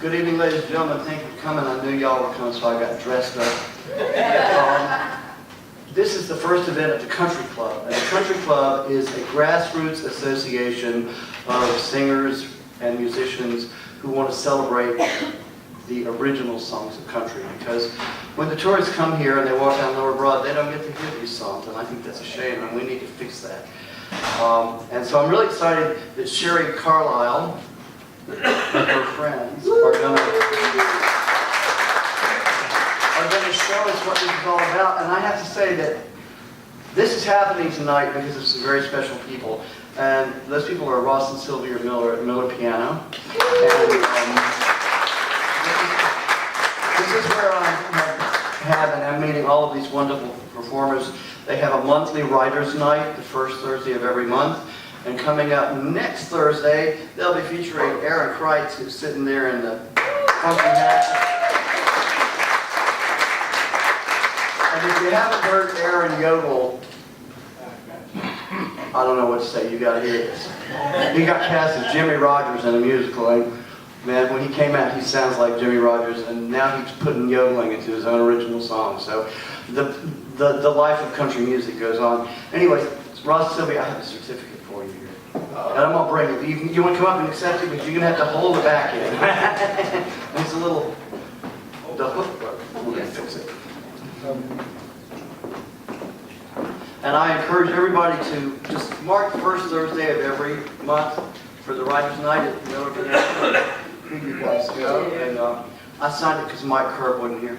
Good evening, ladies and gentlemen. Thank you for coming. I knew y'all were coming, so I got dressed up. This is the first event at the Country Club. And the Country Club is a grassroots association of singers and musicians who want to celebrate the original songs of country. Because when the tourists come here and they walk down Lower Broad, they don't get to hear these songs, and I think that's a shame, and we need to fix that. And so I'm really excited that Sherry Carlisle and her friends are going to show us what this is all about. And I have to say that this is happening tonight because of some very special people. And those people are Ross and Sylvia Miller at Miller Piano. And this is where I'm meeting all of these wonderful performers. They have a monthly writers' night, the first Thursday of every month. And coming up next Thursday, they'll be featuring Aaron Kreitz, who's sitting there in the funky hat. And if you haven't heard Aaron yodel, I don't know what to say. You got to hear this. He got cast as Jimmy Rogers in a musical, and man, when he came out, he sounds like Jimmy Rogers, and now he's putting yodeling into his own original song. So the life of country music goes on. Anyway, Ross, Sylvia, I have a certificate for you here. And I'm going to bring it. You want to come up and accept it, but you're going to have to hold it back in. It's a little, the hook broke. We're going to fix it. And I encourage everybody to just mark the first Thursday of every month for the Writers' Night at Miller Piano. Here you guys go. And I signed it because Mike Kerr wasn't here.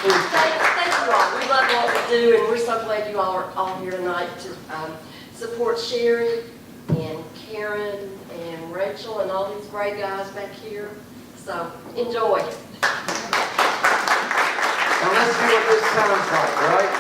Thank you all. We love what we do, and we're so glad you all are all here tonight to support Sherry and Karen and Rachel and all these great guys back here. So enjoy. Now let's see what this sounds like, right?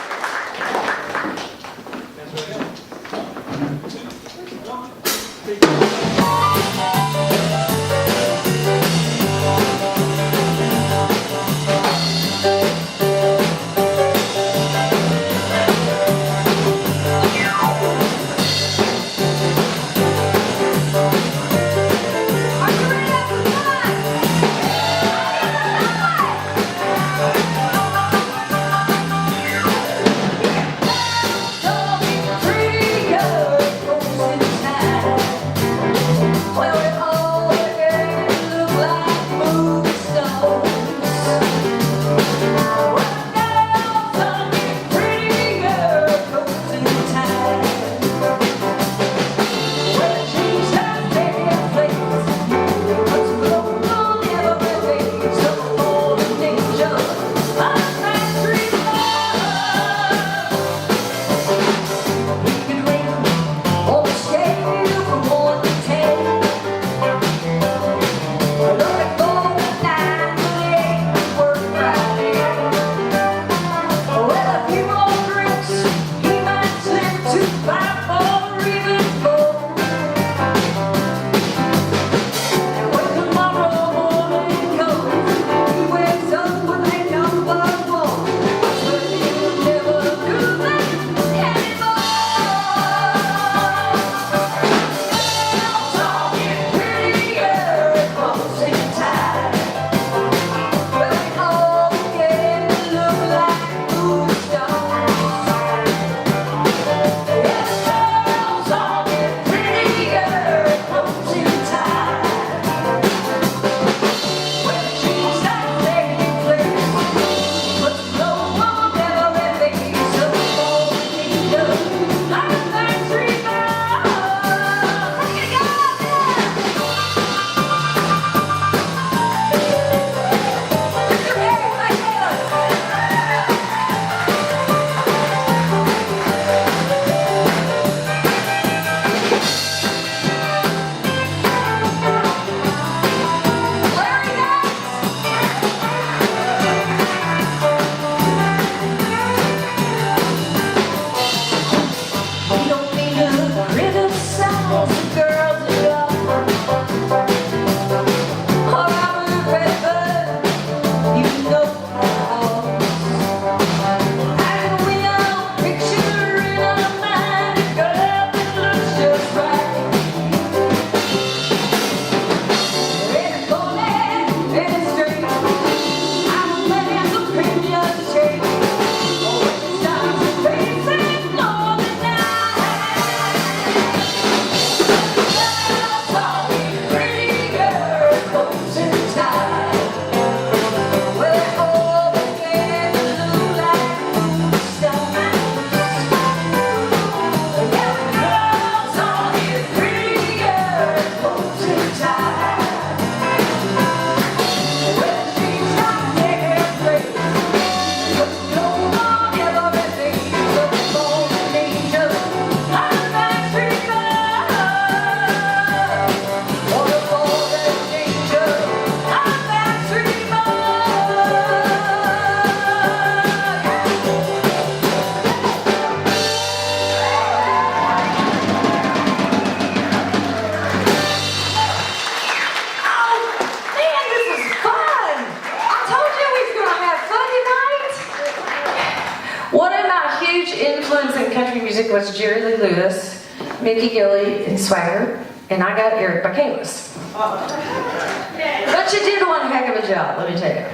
One of my huge influences in country music was Jerry Lee Lewis, Mickey Gilley, and Swagger, and I got Eric Michaelis. But you did one heck of a job, let me tell you.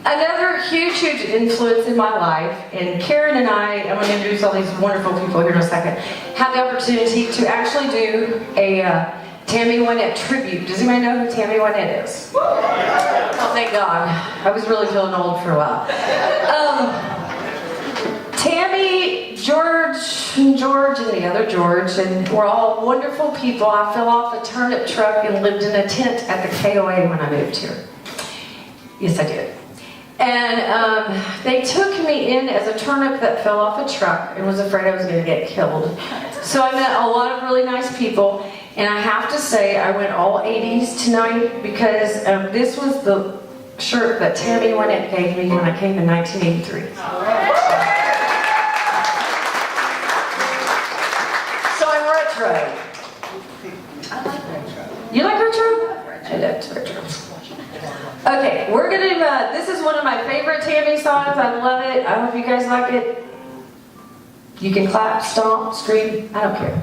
Another huge influence in my life, and Karen and I'm going to introduce all these wonderful people here in a second, had the opportunity to actually do a Tammy Wynette tribute. Does anybody know who Tammy Wynette is? Oh, thank God. I was really feeling old for a while. Tammy, George, and the other George, and we're all wonderful people. I fell off a turnip truck and lived in a tent at the KOA when I moved here. Yes, I did. And they took me in as a turnip that fell off a truck and was afraid I was going to get killed. So I met a lot of really nice people, and I have to say I went all 80s tonight because this was the shirt that Tammy Wynette gave me when I came in 1983. So I'm retro. I like retro. You like retro? I love retro. Okay, we're gonna, this is one of my favorite Tammy songs. I love it. I hope you guys like it. You can clap, stomp, scream, I don't care.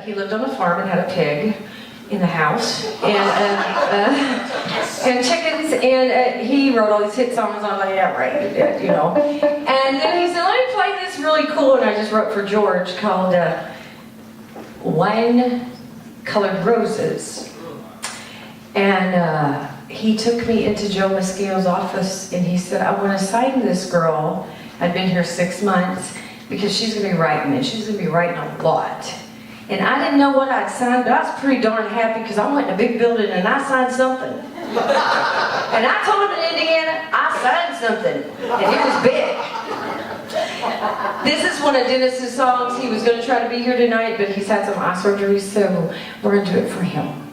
He lived on a farm and had a pig in the house and chickens, and he wrote all these hit songs. I was like, yeah, right, you did, you know. And then he said, let me play this really cool, and I just wrote for George called Wine Colored Roses. And he took me into Joe Mosquito's office, and he said, I want to sign this girl. I'd been here 6 months because she's going to be writing, and she's going to be writing a lot. And I didn't know what I'd signed, but I was pretty darn happy because I went in a big building and I signed something. And I told him in Indiana, I signed something, and it was big. This is one of Dennis's songs. He was going to try to be here tonight, but he's had some eye surgery, so we're going to do it for him.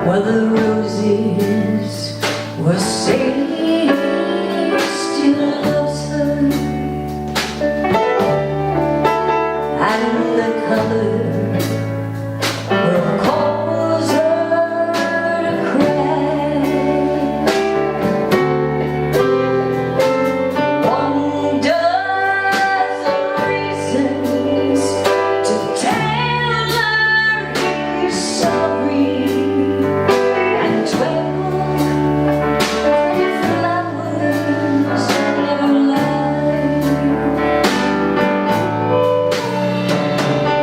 Well, the roses were saying still loves her, and the color will cause her to cry. One dozen reasons to tell her he's sorry, and 12 pretty flowers never lie.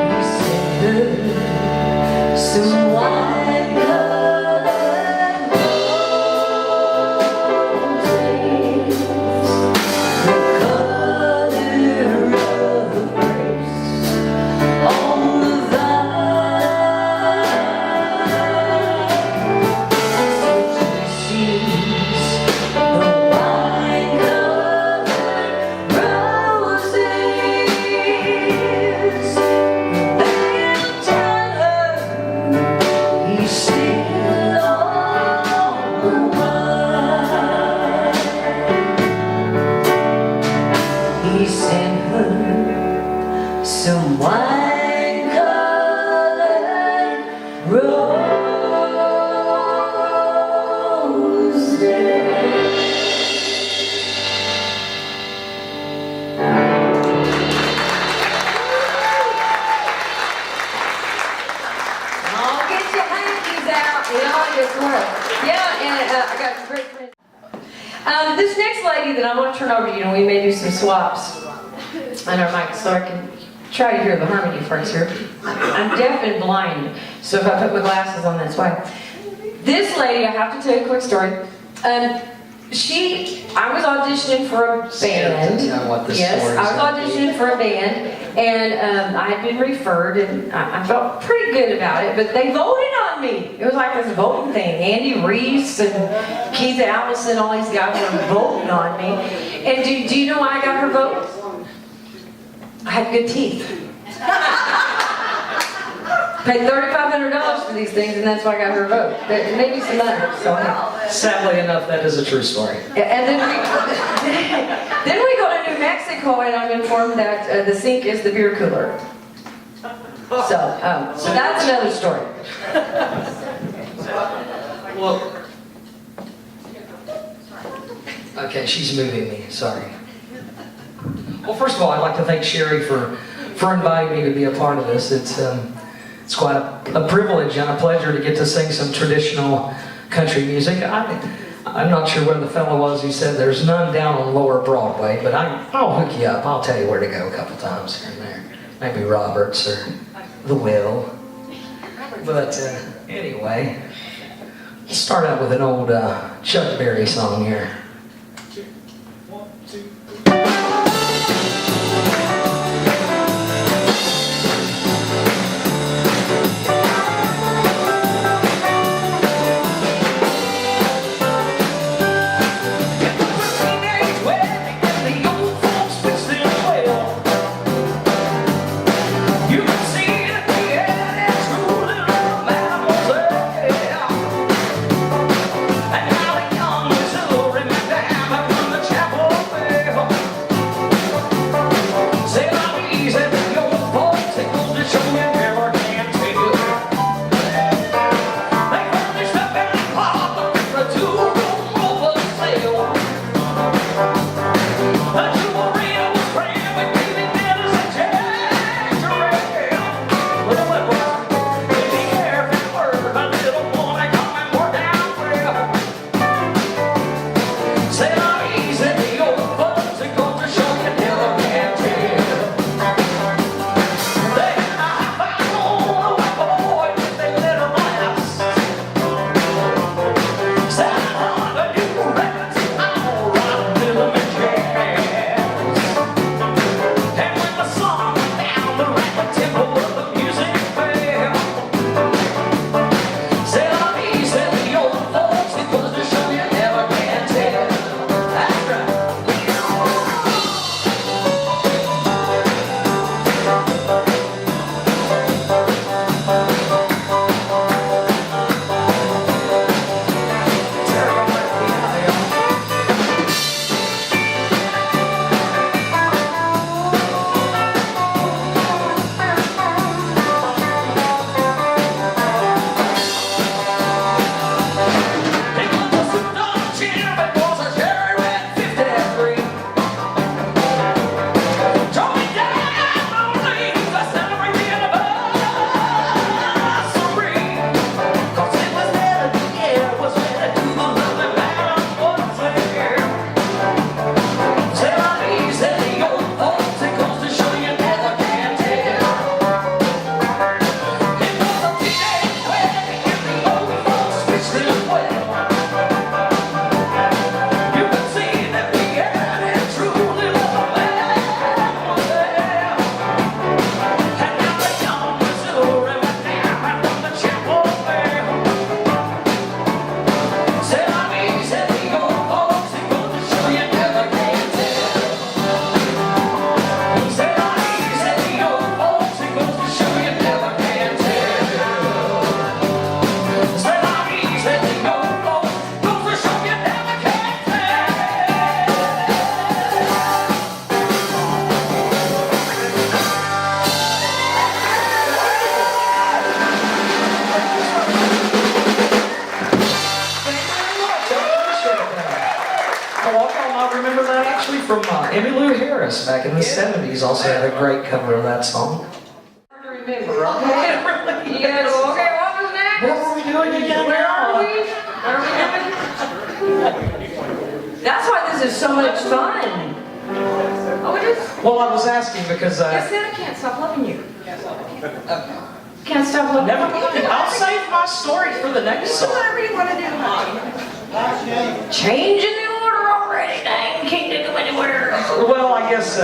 He sent her some wine-colored roses, the color of grapes on the vine. So she sees the wine-colored roses. They'll tell her he's still on the wine. He sent her some wine-colored roses. Oh, get your hankies out and all your work. Yeah, and I got some great friends. This next lady that I'm going to turn over to you, and we may do some swaps on our mic so I can try to hear the harmony first here. I'm deaf and blind, so if I put my glasses on, that's why. This lady, I have to tell you a quick story. I was auditioning for a band. I want this Yes, story. I was auditioning for a band, and I had been referred, and I felt pretty good about it, but they voted on me. It was like this voting thing. Andy Reese and Keith Allison, all these guys were voting on me. And do you know why I got her vote? I had good teeth. Paid $3,500 for these things, and that's why I got her vote. Maybe some others. So, Sadly enough, that is a true story. and then we go to New Mexico, and I'm informed that the sink is the beer cooler. So that's another story. Well, okay, she's moving me. Sorry. Well, first of all, I'd like to thank Sherry for inviting me to be a part of this. It's quite a privilege and a pleasure to get to sing some traditional country music. I'm not sure where the fellow was who said there's none down on Lower Broadway, but I'll hook you up. I'll tell you where to go a couple times here and there. Maybe Roberts or the Will. But anyway, let's start out with an old Chuck Berry song here. Remember of that actually from Emmylou Harris back in the 70s. Also had a great cover of that song. Hard to remember, okay? Yes, okay, what was next? What were we doing again Where now? are we? Are we doing? That's why this is so much fun. Oh, it is? Well, I was asking because Yes, then I can't stop loving you. Can't stop loving never you. mind. I'll save my story for the next So song. whatever you want to do, Mom. Changing the order already, dang, can't get them anywhere. Well, I guess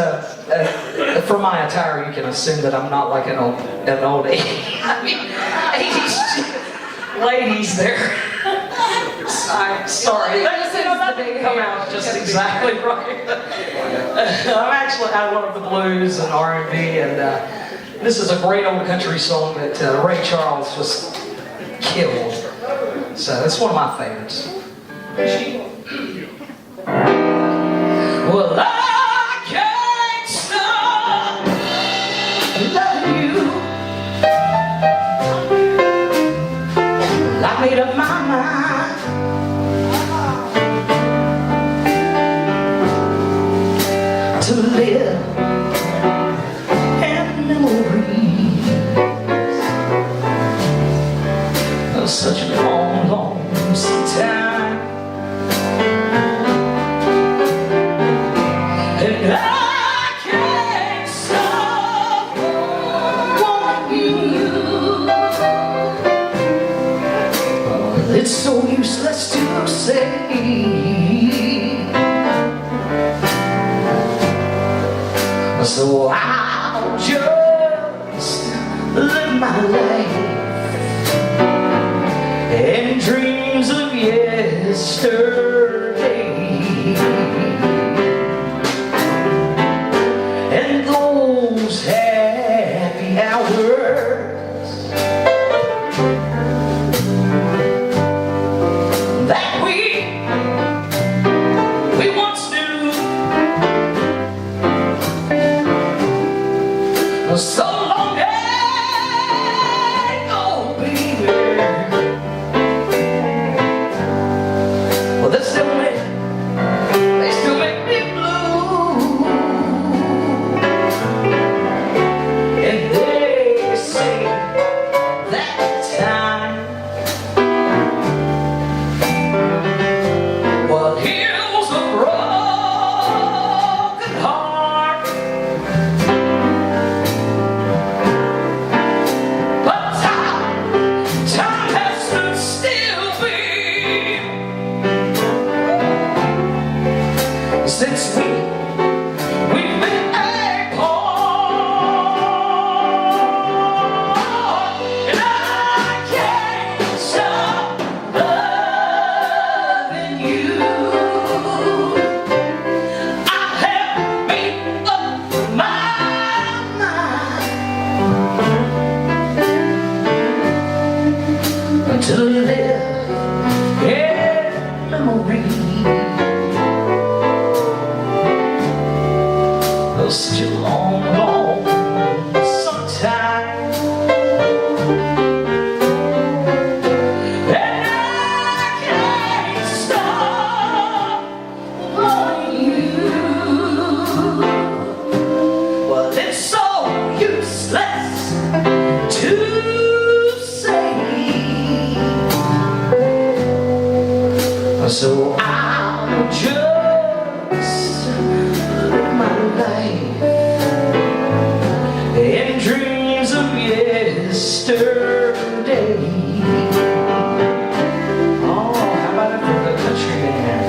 for my attire, you can assume that I'm not like an old I mean, 80s ladies there. I'm sorry. That didn't come out just exactly right. I'm actually I love the blues and R&B, and this is a great old country song that Ray Charles just killed. So it's one of my favorites. Well, I can't stop loving you. I made up my mind to live in memories of such a long, lonesome time. And I can't stop wanting you. Oh, it's so useless to say. So I'll just live my life in dreams of yesterday, and those happy hours that we once knew. So long ago, baby. Well, they still make me blue. And they say that time, well, heals a broken heart. But time has stood still, babe, since we've been apart, and I can't stop loving you. I have made up my mind to live in memory of such a long, long sometime. And I can't stop loving you. Well, it's so useless to say. So I'll just live my life in dreams of yesterday. Oh, how about it for the country man?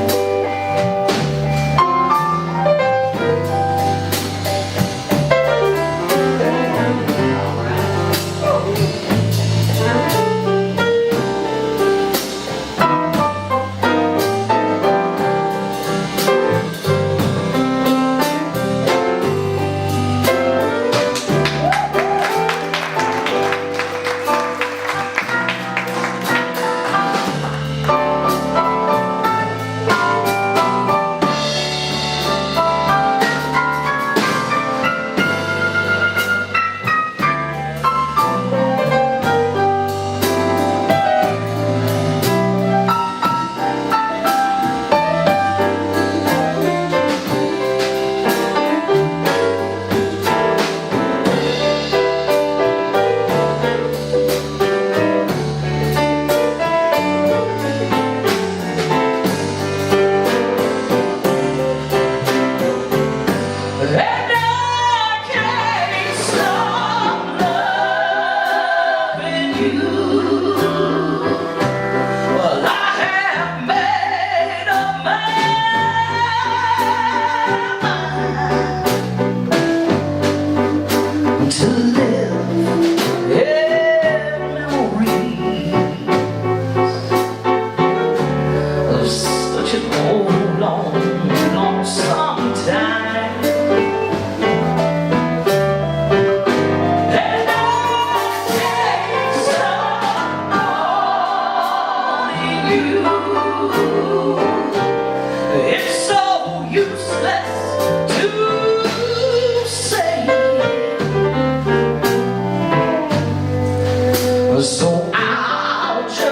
So I'll just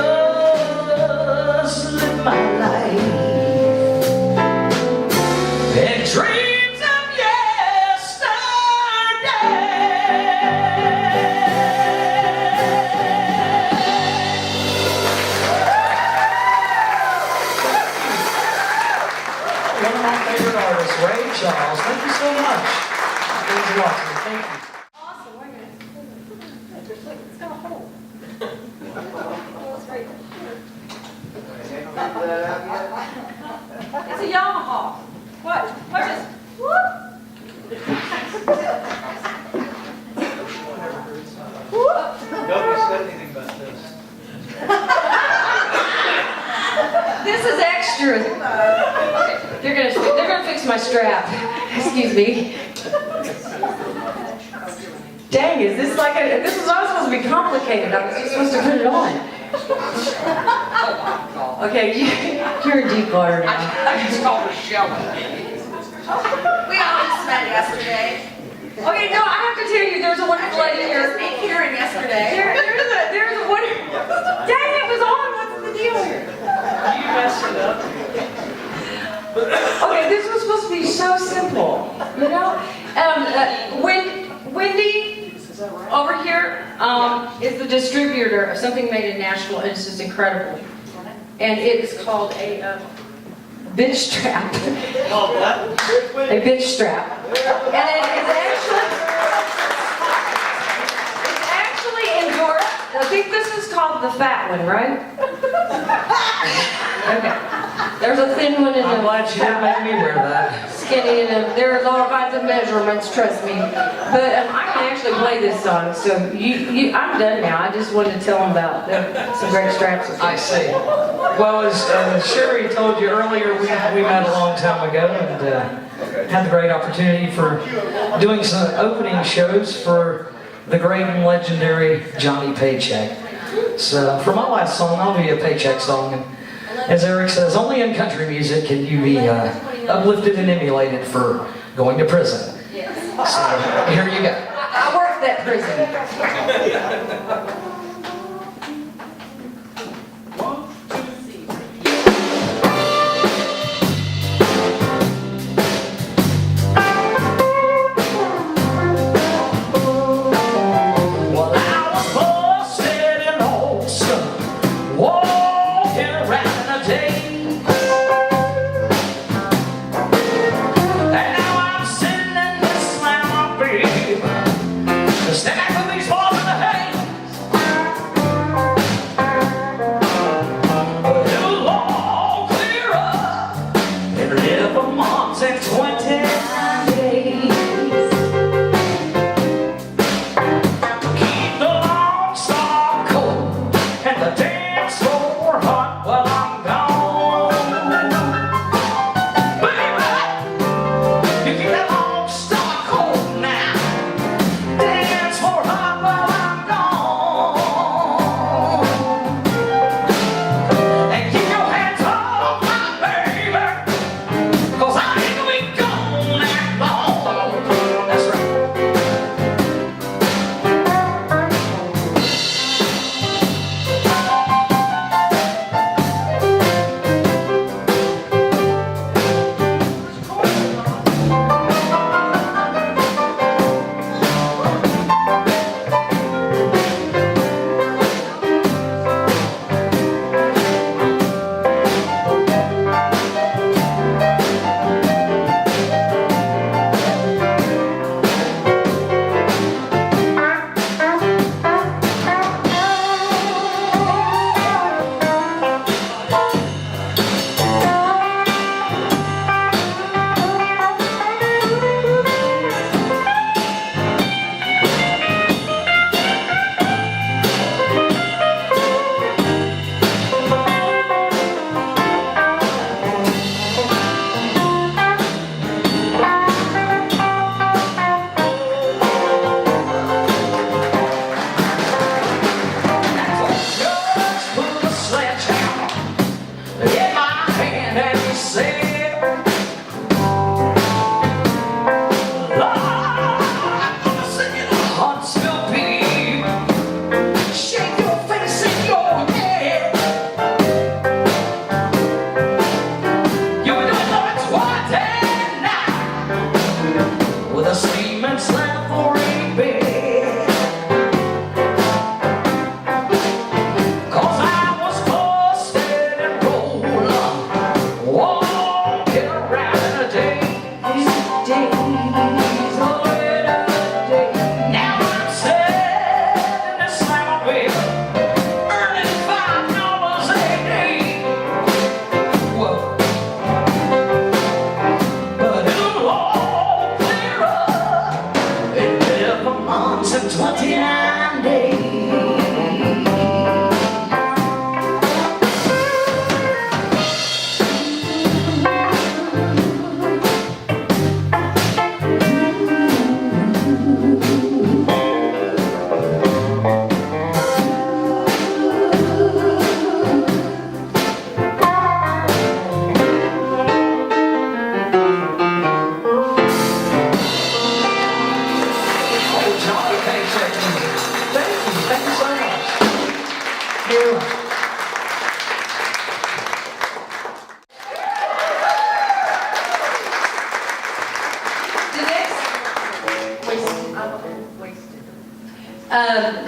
live my life in dreams of One of my favorite artists, Ray Charles. Thank you so much. It means a lot to me. Thank you. Awesome, wait a minute. It's got a hole. It's a Yamaha. What? What is? Whoop. Nobody's said anything about this. This is extra. Okay, they're gonna fix my strap. Excuse me. Dang, is this like a, this was not supposed to be complicated. I was just supposed to put it on. Okay, you're in deep water now. I just called her Shelley. We all just met yesterday. Okay, no, I have to tell you, there's a wonderful lady here. Just met Karen yesterday. There's a wonderful. Dang, it was on. What's the deal here? You messed it up. Okay, this was supposed to be so simple, you know? Wendy, over here, is the distributor of something made in Nashville, and it's just incredible. And it is called a bitch strap. Oh, what? A bitch strap. And it is actually endorsed. I think this is called the fat one, right? Okay. There's a thin one and I'm a glad she didn't make me wear that. skinny, and there's all kinds of measurements, trust me. But I can actually play this song, so I'm done now. I just wanted to tell them about some great straps. I see. Well, as Sherry told you earlier, we met a long time ago and had the great opportunity for doing some opening shows for the great and legendary Johnny Paycheck. So for my last song, I'll do you a Paycheck song. And as Eric says, only in country music can you be uplifted and emulated for going to prison. So here you go. I worked that prison. Well, I was busted in Olson, walking around in a day. And now I'm sitting in this slammer, babe, standing with these balls in the hay. But it'll all clear up in 11 months and 20 days. Keep the Lone Star cold and the dance floor hot while I'm gone. Baby, you keep that Lone Star cold now. Dance floor hot while I'm gone. And keep your hands off my baby, 'cause I ain't gonna be gone that long. That's right.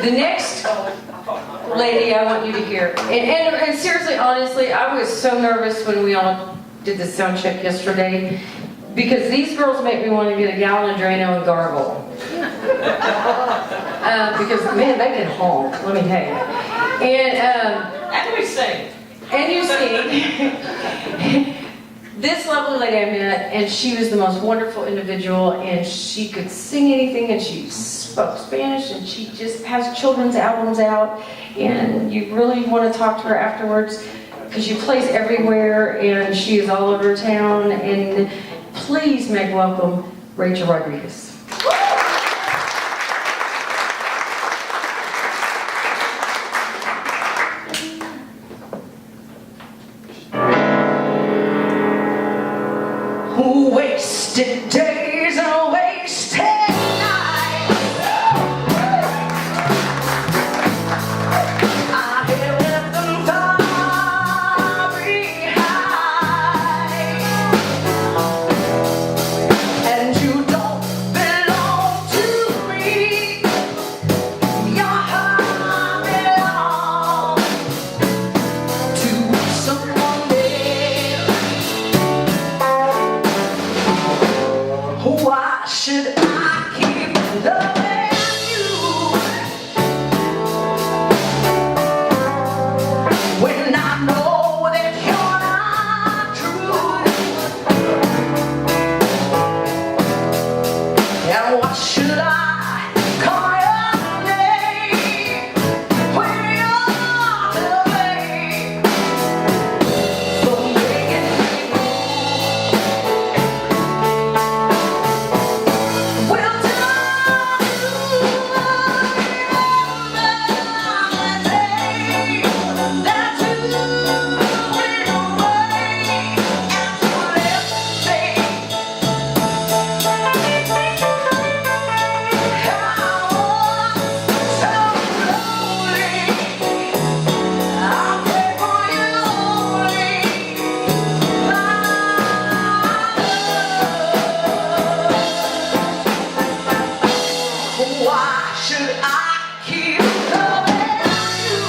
The next lady I want you to hear, and seriously, honestly, I was so nervous when we all did the sound check yesterday, because these girls make me want to get a gallon of Drano and gargle. Because man, they can honk, let me tell you. And we sing. And you see, this lovely lady I met, and she was the most wonderful individual, and she could sing anything, and she spoke Spanish, and she just has children's albums out, and you really want to talk to her afterwards, because she plays everywhere, and she is all over town, and please make welcome Rachel Rodriguez. Wasted days and wasted nights, I have left them far behind, and you don't belong to me. Your heart belongs to someone else. Why should I keep loving you when I know that you're not true? And why should I call your name when you're away from making me well done. Why should I keep loving you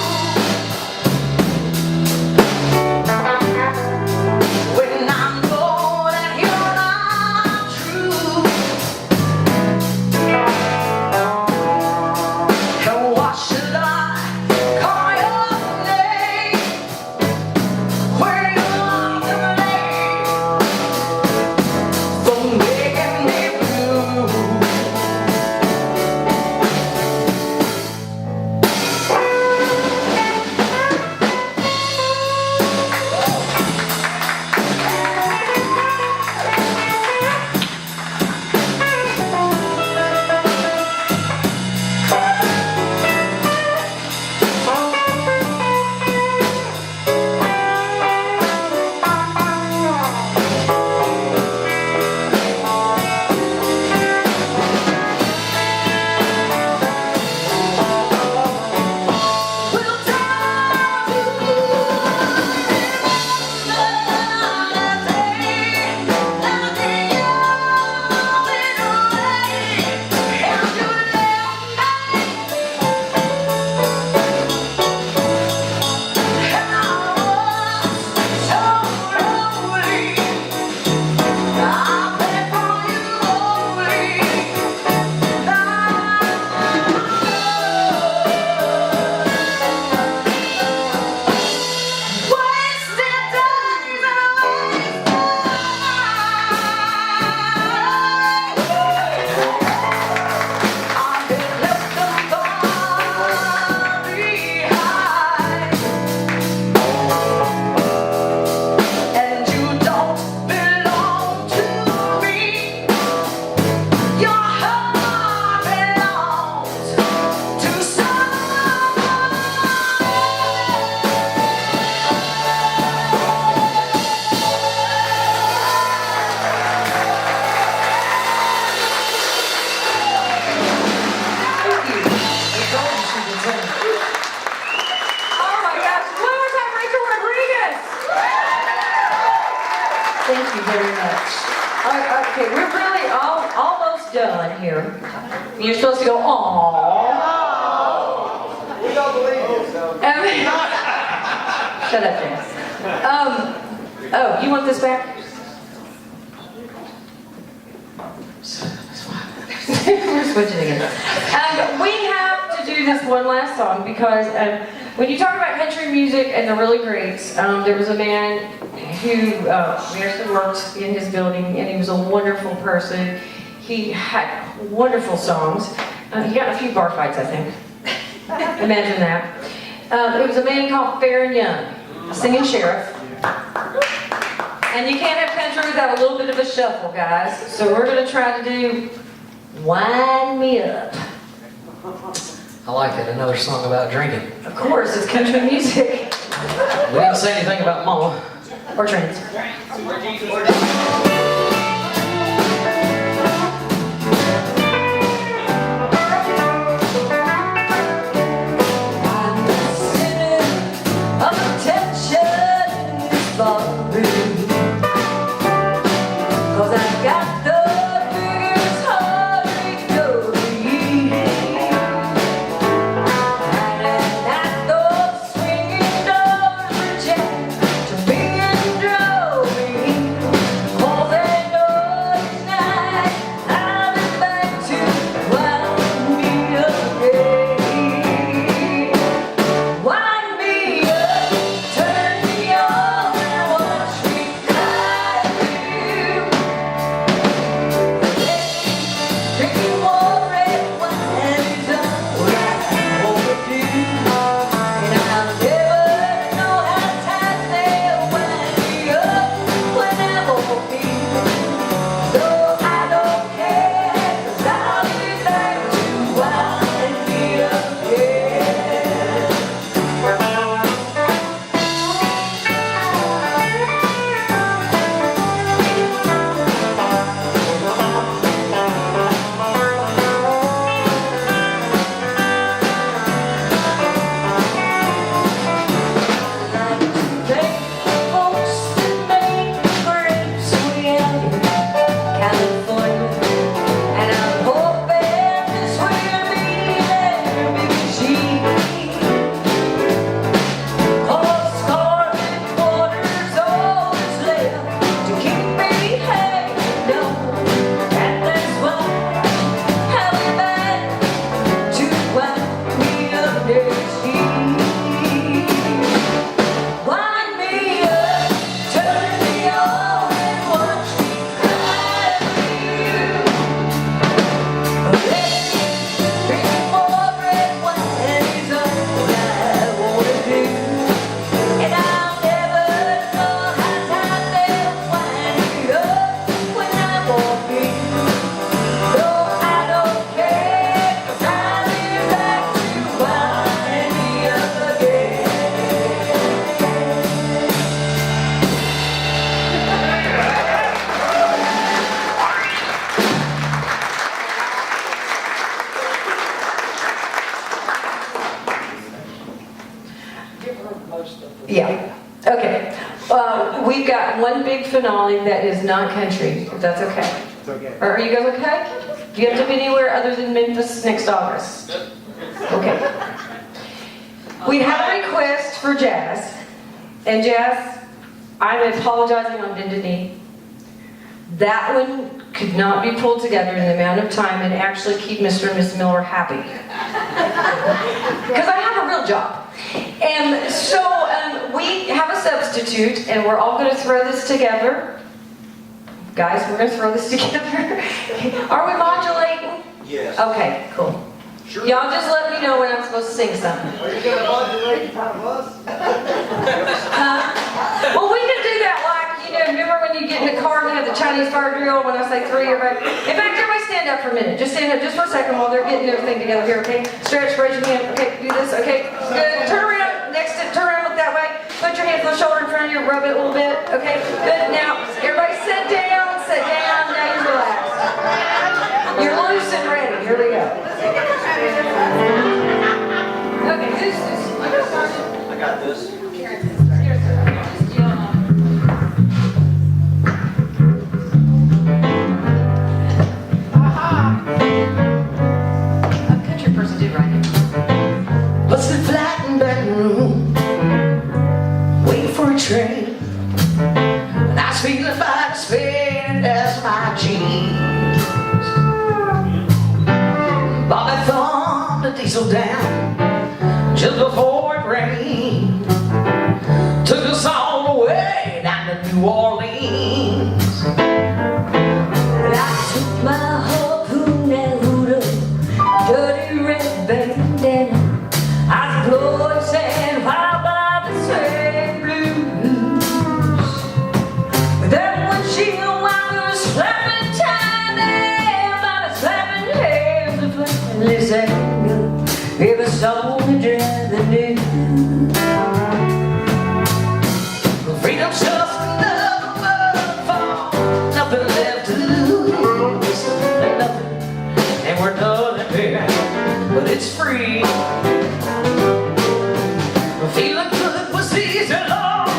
when I know that you're not true? And why should I call your name when you're to blame for making me blue? Thank you very much. Okay, we're really almost done here. You're supposed to go, aww. Shut up, Jess. Oh, you want this back? We're switching again. We have to do this one last song because when you talk about country music and the really greats, there was a man who we actually worked in his building, and he was a wonderful person. He had wonderful songs. He got in a few bar fights, I think. Imagine that. It was a man called Farron Young, singing Sheriff. And you can't have country without a little bit of a shuffle, guys. So we're going to try to do Wind Me Up. I like it. Another song about drinking. Of course, it's country music. We didn't say anything about Mama. Or trans. Yeah. Okay. We've got one big finale that is not country, if that's okay. It's okay. Are you guys okay? Do you have to be anywhere other than Memphis next August? Okay. We have a request for Jazz. And Jazz, I'm apologizing on bended knee. That one could not be pulled together in the amount of time and actually keep Mr. and Miss Miller happy. Because I have a real job. And so we have a substitute, and we're all going to throw this together. Guys, we're going to throw this together. Are we modulating? Yes. Okay, cool. Sure. Y'all just let me know when I'm supposed to sing something. Are you going to modulate in front of us? Well, we can do that like, remember when you get in the car and they have the Chinese fire drill when I say three, everybody? In fact, everybody stand up for a minute. Just stand up just for a second while they're getting everything together here, okay? Stretch, raise your hand. Okay, do this, okay? Good. Turn around, turn around, look that way. Put your hands on the shoulder in front of you, rub it a little bit, okay? Good. Now, everybody sit down, now you're relaxed. You're loose and ready. Here we go. Okay, who's this? I got this. A country person did write it. Busted flat in Baton Rouge. as faded as my jeans. Bobby thumbed the diesel down just before it rained. Took us all the way down to New Orleans. And I took my harpoon and hood up, dirty red bandana. I was blowing sand while by the sand blues. But then when she was slapping time there by the slapping hands of endless anger, every song to drive the news. Freedom's just another word for nothing left to lose. And nothing, and we're done here, but it's free. Feeling good was easy, Lord,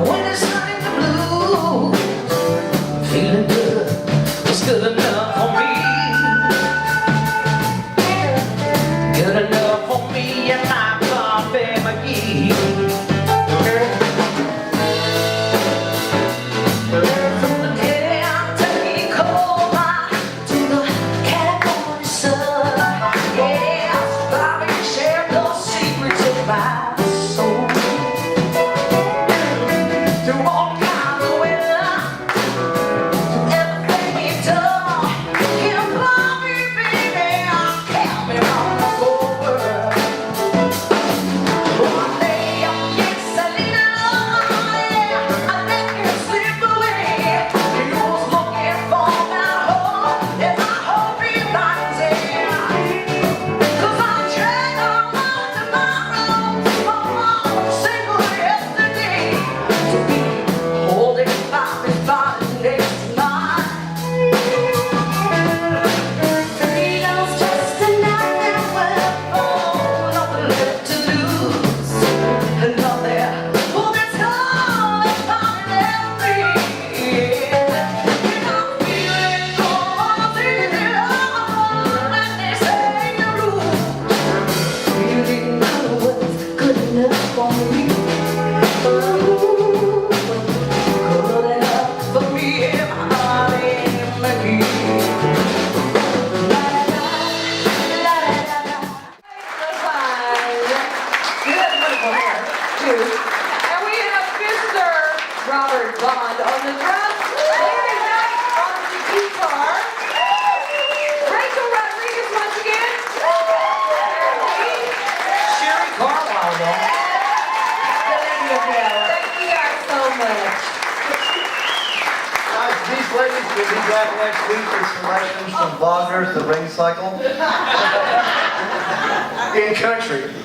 when it's not in the blues. Feeling good was good enough for me. Good enough for me and my Bobby McGee. And we have Mr. Robert Bond on the drums, Larry Knight on the guitar, Rachel Rodriguez once again, Sherry Carlisle, though. thank you guys so much. Guys, these ladies will be back next week with selections from Wagner's The Ring Cycle in country.